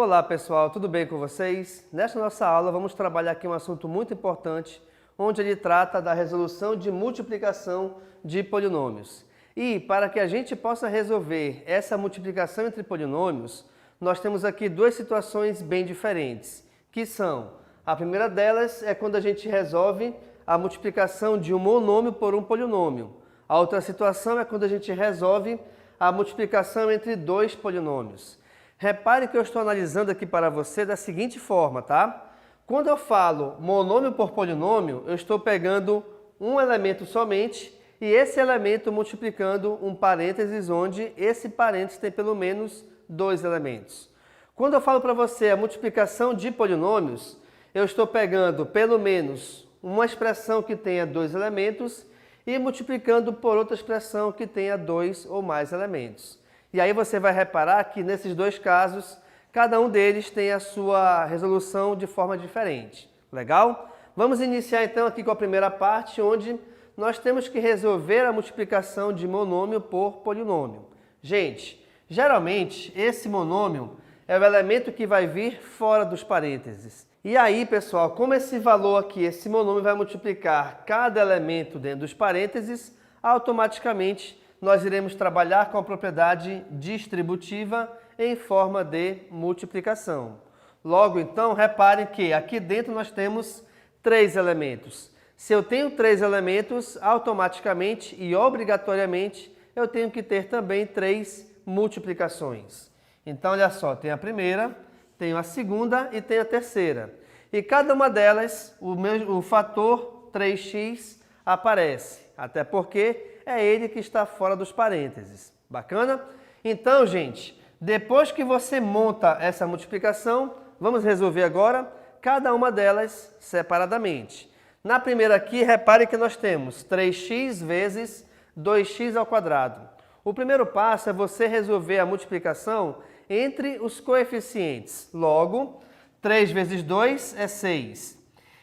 Olá pessoal, tudo bem com vocês? Nesta nossa aula vamos trabalhar aqui um assunto muito importante, onde ele trata da resolução de multiplicação de polinômios. E para que a gente possa resolver essa multiplicação entre polinômios, nós temos aqui duas situações bem diferentes, que são, a primeira delas é quando a gente resolve a multiplicação de um monômio por um polinômio. A outra situação é quando a gente resolve a multiplicação entre dois polinômios. Repare que eu estou analisando aqui para você da seguinte forma, tá? Quando eu falo monômio por polinômio, eu estou pegando um elemento somente e esse elemento multiplicando um parênteses onde esse parênteses tem pelo menos dois elementos. Quando eu falo para você a multiplicação de polinômios, eu estou pegando pelo menos uma expressão que tenha dois elementos e multiplicando por outra expressão que tenha dois ou mais elementos. E aí você vai reparar que nesses dois casos, cada um deles tem a sua resolução de forma diferente. Legal? Vamos iniciar então aqui com a primeira parte, onde nós temos que resolver a multiplicação de monômio por polinômio. Gente, geralmente esse monômio é o elemento que vai vir fora dos parênteses. E aí, pessoal, como esse valor aqui, esse monômio vai multiplicar cada elemento dentro dos parênteses, automaticamente nós iremos trabalhar com a propriedade distributiva em forma de multiplicação. Logo, então, reparem que aqui dentro nós temos três elementos. Se eu tenho três elementos, automaticamente e obrigatoriamente, eu tenho que ter também três multiplicações. Então, olha só, tem a primeira, tenho a segunda e tenho a terceira. E cada uma delas, o fator 3x aparece, até porque é ele que está fora dos parênteses. Bacana? Então, gente, depois que você monta essa multiplicação, vamos resolver agora cada uma delas separadamente. Na primeira aqui, repare que nós temos 3x vezes 2x ao quadrado. O primeiro passo é você resolver a multiplicação entre os coeficientes. Logo, 3 vezes 2 é 6.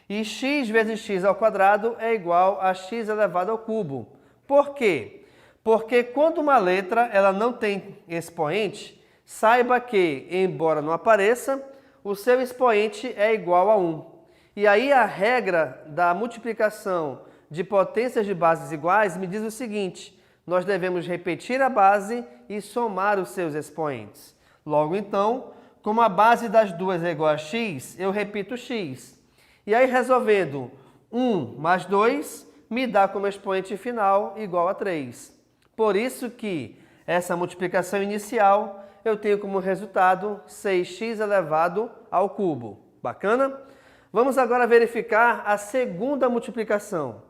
E x vezes x ao quadrado é igual a x elevado ao cubo. Por quê? Porque quando uma letra ela não tem expoente, saiba que, embora não apareça, o seu expoente é igual a 1. E aí a regra da multiplicação de potências de bases iguais me diz o seguinte: nós devemos repetir a base e somar os seus expoentes. Logo então, como a base das duas é igual a x, eu repito x. E aí resolvendo 1 mais 2, me dá como expoente final igual a 3. Por isso que essa multiplicação inicial eu tenho como resultado 6x elevado ao cubo. Bacana? Vamos agora verificar a segunda multiplicação.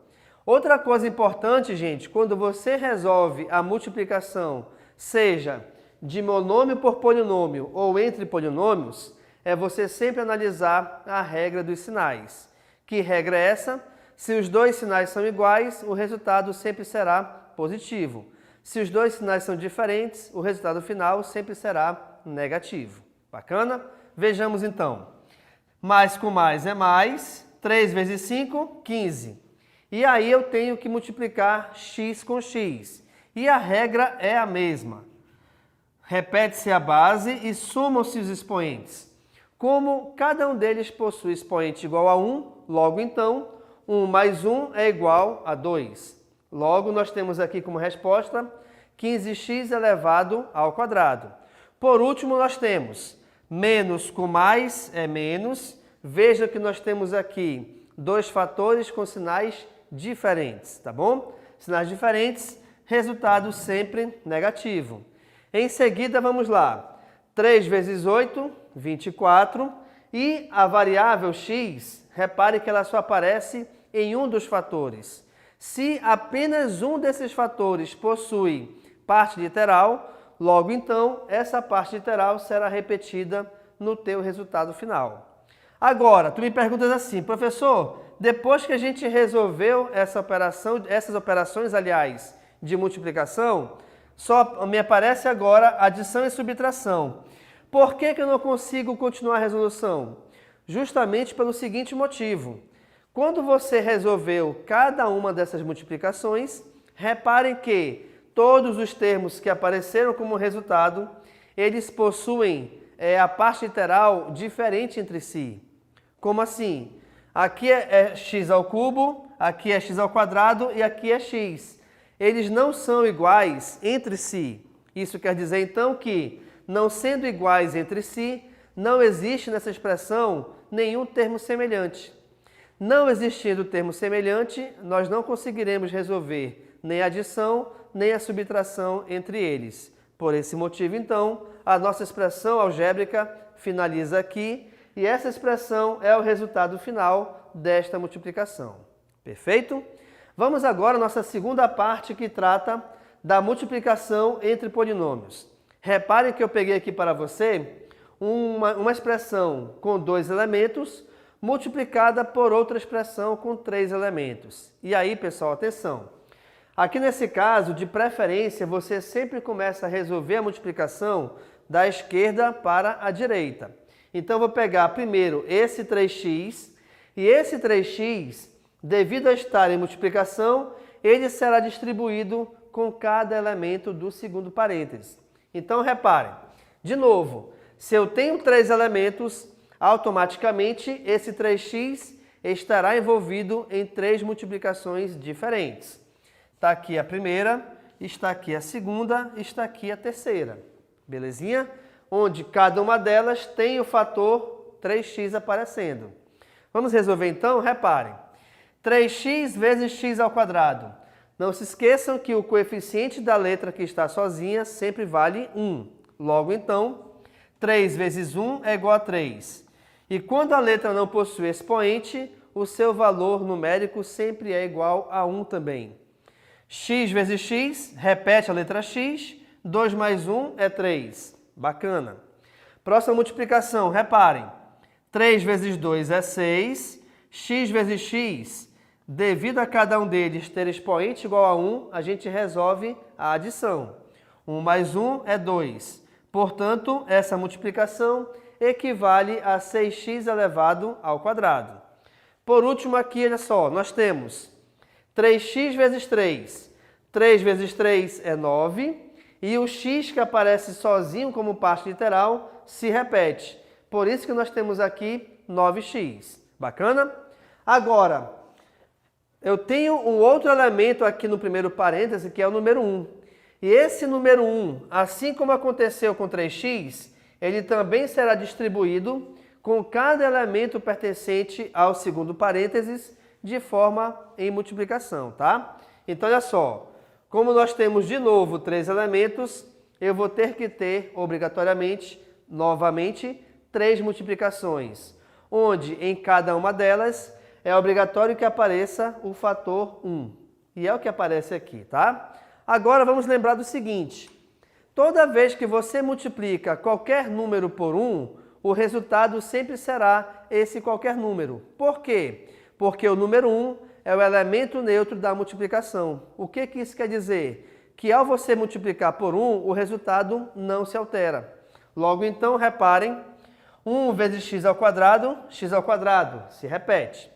Outra coisa importante, gente, quando você resolve a multiplicação, seja de monômio por polinômio ou entre polinômios, é você sempre analisar a regra dos sinais. Que regra é essa? Se os dois sinais são iguais, o resultado sempre será positivo. Se os dois sinais são diferentes, o resultado final sempre será negativo. Bacana? Vejamos então. Mais com mais é mais. 3 vezes 5, 15. E aí eu tenho que multiplicar x com x. E a regra é a mesma. Repete-se a base e somam-se os expoentes. Como cada um deles possui expoente igual a 1, logo então, 1 mais 1 é igual a 2. Logo, nós temos aqui como resposta 15x elevado ao quadrado. Por último, nós temos menos com mais é menos. Veja que nós temos aqui dois fatores com sinais diferentes, tá bom? Sinais diferentes, resultado sempre negativo. Em seguida, vamos lá. 3 vezes 8, 24. E a variável x, repare que ela só aparece em um dos fatores. Se apenas um desses fatores possui parte literal, logo então essa parte literal será repetida no teu resultado final. Agora, tu me perguntas assim: professor, depois que a gente resolveu essas operações, aliás, de multiplicação, só me aparece agora adição e subtração. Por que eu não consigo continuar a resolução? Justamente pelo seguinte motivo. Quando você resolveu cada uma dessas multiplicações, reparem que todos os termos que apareceram como resultado, eles possuem a parte literal diferente entre si. Como assim? Aqui é x ao cubo, aqui é x ao quadrado e aqui é x. Eles não são iguais entre si. Isso quer dizer, então, que, não sendo iguais entre si, não existe nessa expressão nenhum termo semelhante. Não existindo termo semelhante, nós não conseguiremos resolver nem a adição, nem a subtração entre eles. Por esse motivo, então, a nossa expressão algébrica finaliza aqui e essa expressão é o resultado final desta multiplicação. Perfeito? Vamos agora à nossa segunda parte que trata da multiplicação entre polinômios. Reparem que eu peguei aqui para você uma expressão com 2 elementos multiplicada por outra expressão com 3 elementos. E aí, pessoal, atenção. Aqui nesse caso, de preferência, você sempre começa a resolver a multiplicação da esquerda para a direita. Então, eu vou pegar primeiro esse 3x, e esse 3x, devido a estar em multiplicação, ele será distribuído com cada elemento do segundo parênteses. Então, reparem, de novo, se eu tenho 3 elementos, automaticamente esse 3x estará envolvido em 3 multiplicações diferentes. Está aqui a primeira, está aqui a segunda, está aqui a terceira. Belezinha? Onde cada uma delas tem o fator 3x aparecendo. Vamos resolver então? Reparem. 3x vezes x ao quadrado. Não se esqueçam que o coeficiente da letra que está sozinha sempre vale 1. Logo então, 3 vezes 1 é igual a 3. E quando a letra não possui expoente, o seu valor numérico sempre é igual a 1 também. X vezes x, repete a letra x, 2 mais 1 é 3. Bacana. Próxima multiplicação, reparem. 3 vezes 2 é 6, x vezes x, devido a cada um deles ter expoente igual a 1, a gente resolve a adição. 1 mais 1 é 2. Portanto, essa multiplicação equivale a 6x elevado ao quadrado. Por último aqui, olha só, nós temos 3x vezes 3. 3 vezes 3 é 9. E o x que aparece sozinho como parte literal se repete. Por isso que nós temos aqui 9x. Bacana? Agora, eu tenho um outro elemento aqui no primeiro parêntese, que é o número 1. E esse número 1, assim como aconteceu com 3x, ele também será distribuído com cada elemento pertencente ao segundo parênteses de forma em multiplicação, tá? Então, olha só, como nós temos de novo 3 elementos, eu vou ter que ter, obrigatoriamente, novamente, 3 multiplicações, onde em cada uma delas é obrigatório que apareça o fator 1. E é o que aparece aqui, tá? Agora vamos lembrar do seguinte: toda vez que você multiplica qualquer número por 1, o resultado sempre será esse qualquer número. Por quê? Porque o número 1 é o elemento neutro da multiplicação. O que isso quer dizer? Que ao você multiplicar por 1, o resultado não se altera. Logo então, reparem, 1 vezes x ao quadrado se repete.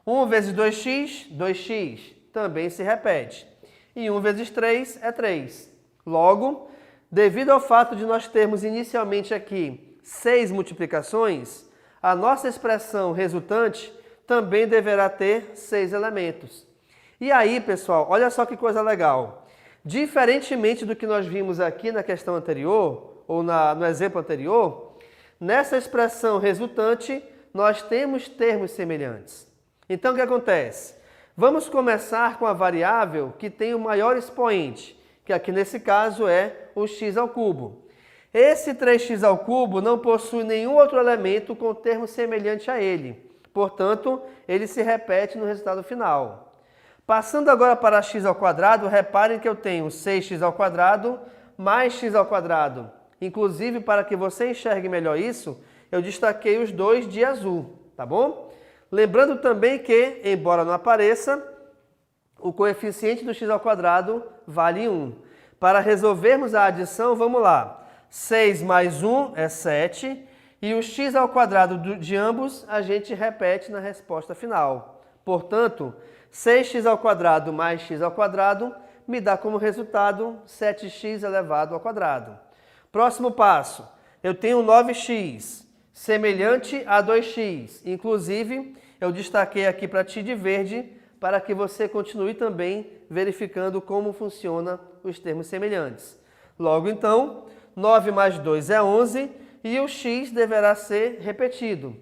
1 vezes 2x, 2x, também se repete. E 1 vezes 3 é 3. Logo, devido ao fato de nós termos inicialmente aqui 6 multiplicações, a nossa expressão resultante também deverá ter 6 elementos. E aí, pessoal, olha só que coisa legal. Diferentemente do que nós vimos aqui na questão anterior, ou no exemplo anterior, nessa expressão resultante, nós temos termos semelhantes. Então, o que acontece? Vamos começar com a variável que tem o maior expoente, que aqui nesse caso é o x ao cubo. Esse 3x ao cubo não possui nenhum outro elemento com termo semelhante a ele. Portanto, ele se repete no resultado final. Passando agora para x ao quadrado, reparem que eu tenho 6x ao quadrado mais x ao quadrado. Inclusive, para que você enxergue melhor isso, eu destaquei os dois de azul, tá bom? Lembrando também que, embora não apareça, o coeficiente do x ao quadrado vale 1. Para resolvermos a adição, vamos lá. 6 mais 1 é 7. E o x ao quadrado de ambos a gente repete na resposta final. Portanto, 6x ao quadrado mais x ao quadrado me dá como resultado 7x elevado ao quadrado. Próximo passo. eu tenho 9x semelhante a 2x. Inclusive, eu destaquei aqui para ti de verde, para que você continue também verificando como funciona os termos semelhantes. Logo, então, 9 mais 2 é 11 e o x deverá ser repetido.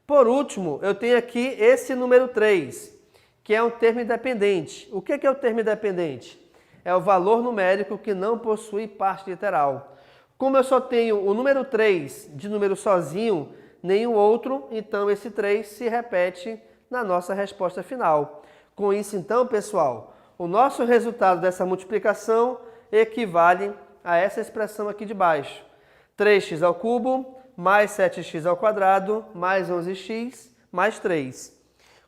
Por último, eu tenho aqui esse número 3, que é um termo independente. O que é o termo independente? É o valor numérico que não possui parte literal. Como eu só tenho o número 3 de número sozinho, nenhum outro, então esse 3 se repete na nossa resposta final. Com isso, então, pessoal, o nosso resultado dessa multiplicação equivale a essa expressão aqui de baixo. 3x ao cubo mais 7x ao quadrado mais 11x mais 3.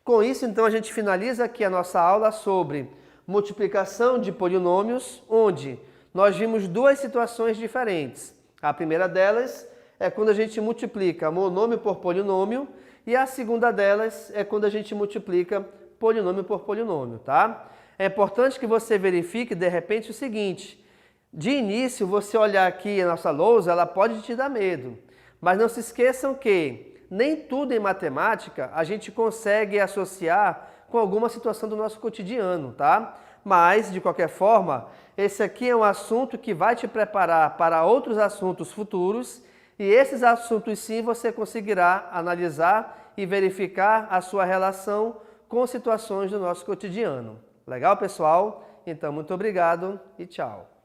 Com isso, então, a gente finaliza aqui a nossa aula sobre multiplicação de polinômios, onde nós vimos duas situações diferentes. A primeira delas é quando a gente multiplica monômio por polinômio e a segunda delas é quando a gente multiplica polinômio por polinômio, tá? É importante que você verifique, de repente, o seguinte. De início, você olhar aqui a nossa lousa, ela pode te dar medo. Mas não se esqueçam que nem tudo em matemática a gente consegue associar com alguma situação do nosso cotidiano, tá? Mas, de qualquer forma, esse aqui é um assunto que vai te preparar para outros assuntos futuros e esses assuntos sim você conseguirá analisar e verificar a sua relação com situações do nosso cotidiano. Legal, pessoal? Então, muito obrigado e tchau!